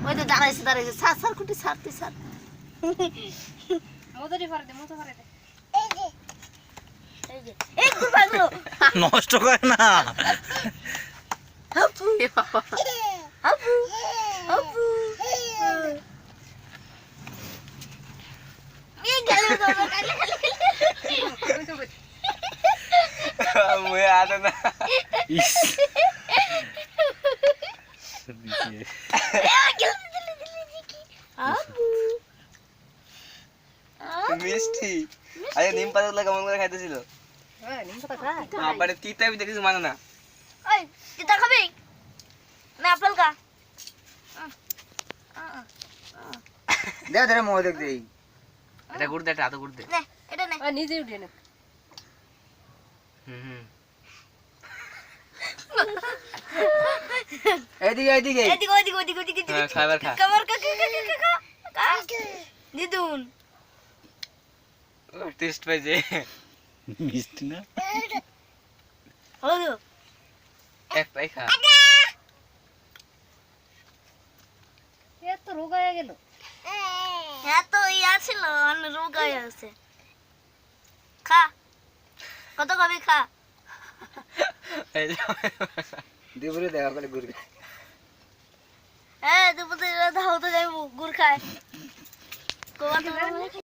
ওই তো দাঁড়াইছে দাঁড়াইছে সার সার কুটি সার তুই সার মধুরি ভরে দে মধু ভরে দে এই যে এই গুড় ভাগলো নষ্ট করে না আপু আপু আপু এই গেলে তো কালে মুয়ে আদে না ইস আপু মিষ্টি আরে নিম পাতা কেমন করে খাইতেছিল হ্যাঁ নিম পাতা খা আবার তিতা আমি দেখেছি মানে না ওই কিতা খাবি না আপেল কা দে দে মোহ দেখ দেই এটা গুড় দে এটা আতো গুড় দে নে এটা নে আর নিজে উঠে নে হুম এদিকে এদিকে এদিকে ওদিকে ওদিকে ওদিকে হ্যাঁ খাবার খা খাবার কা দিদুন টেস্ট পাইছে মিষ্টি না হলো একটাই খা এ তো রোগ হয়ে গেল হ্যাঁ তো ইয়া ছিল রোগ হয়ে আছে খা কত খাবি খা এই দুপুরে দেখা করে গুড় দুপুরে ধাও তো যাইব গুড় খায়